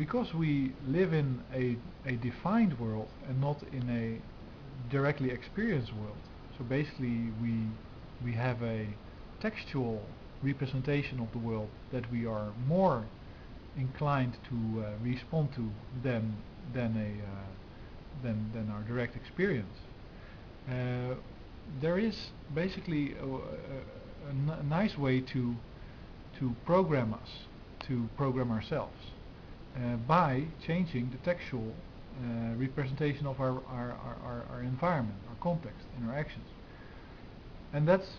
because we live in a defined world and not in a directly experienced world. So basically we have a textual representation of the world that we are more inclined to respond to than our direct experience. Uh, there is basically a nice way to program us, to program ourselves, by changing the textual representation of our environment, our context, and our actions. And that's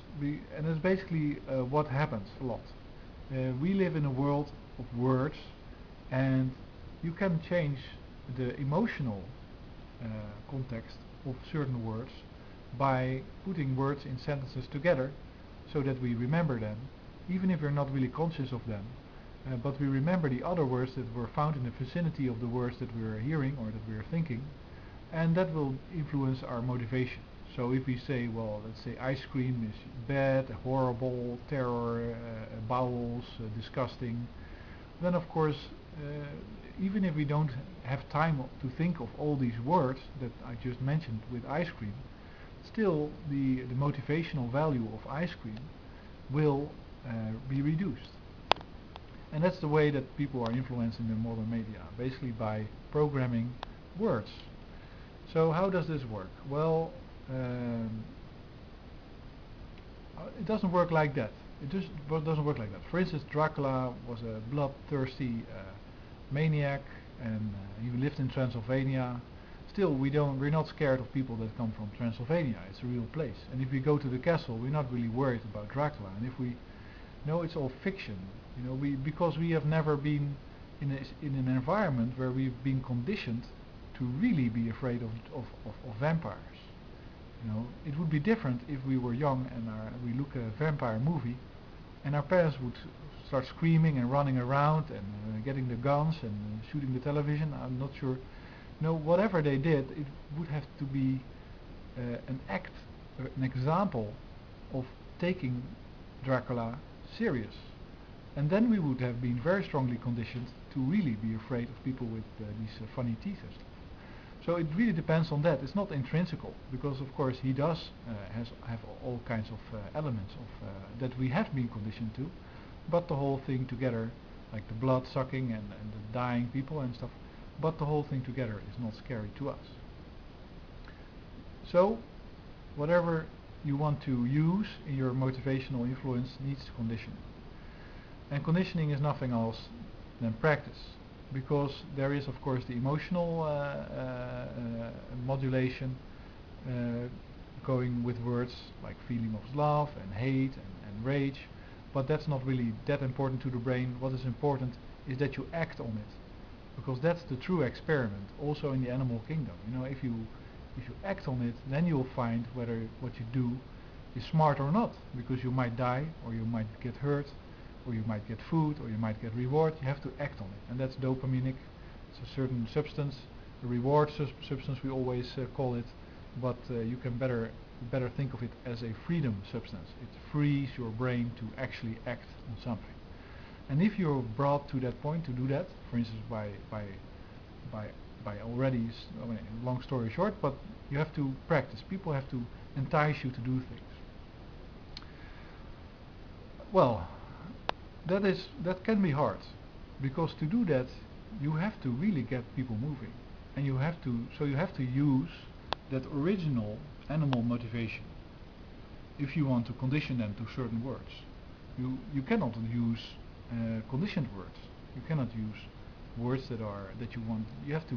basically what happens a lot. We live in a world of words, and you can change the emotional context of certain words by putting words in sentences together so that we remember them, even if we're not really conscious of them. But we remember the other words that were found in the vicinity of the words that we are hearing or that we are thinking, and that will influence our motivation. So if we say, well, let's say ice cream is bad, horrible, terror, bowels, disgusting, then of course, even if we don't have time to think of all these words that I just mentioned with ice cream, still the motivational value of ice cream will be reduced. And that's the way that people are influenced in the modern media, basically by programming words. So how does this work? Well, it doesn't work like that. It just doesn't work like that. For instance, Dracula was a bloodthirsty maniac, and he lived in Transylvania. Still, we're not scared of people that come from Transylvania. It's a real place. And if we go to the castle, we're not really worried about Dracula. And if we know it's all fiction, because we have never been in an environment where we've been conditioned to really be afraid of vampires. It would be different if we were young and we look at a vampire movie, and our parents would start screaming and running around and getting the guns and shooting the television. I'm not sure. Whatever they did, it would have to be an act, an example of taking Dracula serious. And then we would have been very strongly conditioned to really be afraid of people with these funny teeth and stuff. So it really depends on that. It's not intrinsical, because of course he does have all kinds of elements of that we have been conditioned to, but the whole thing together, like the blood sucking and the dying people and stuff, but the whole thing together is not scary to us. So whatever you want to use in your motivational influence needs conditioning. And conditioning is nothing else than practice, because there is of course the emotional modulation going with words like feeling of love and hate and rage, but that's not really that important to the brain. What is important is that you act on it, because that's the true experiment also in the animal kingdom. If you act on it, then you'll find whether what you do is smart or not, because you might die, or you might get hurt, or you might get food, or you might get reward. You have to act on it, and that's dopaminic. It's a certain substance, a reward substance we always call it, but you can better think of it as a freedom substance. It frees your brain to actually act on something. And if you're brought to that point to do that, for instance by already, long story short, but you have to practice. People have to entice you to do things. Well, that can be hard, because to do that you have to really get people moving, and you have to use that original animal motivation if you want to condition them to certain words. You cannot use conditioned words. You cannot use words that you want. You have to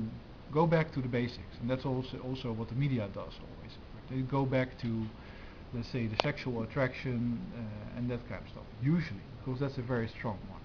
go back to the basics, and that's also what the media does always. They go back to, let's say, the sexual attraction and that kind of stuff, usually, because that's a very strong one.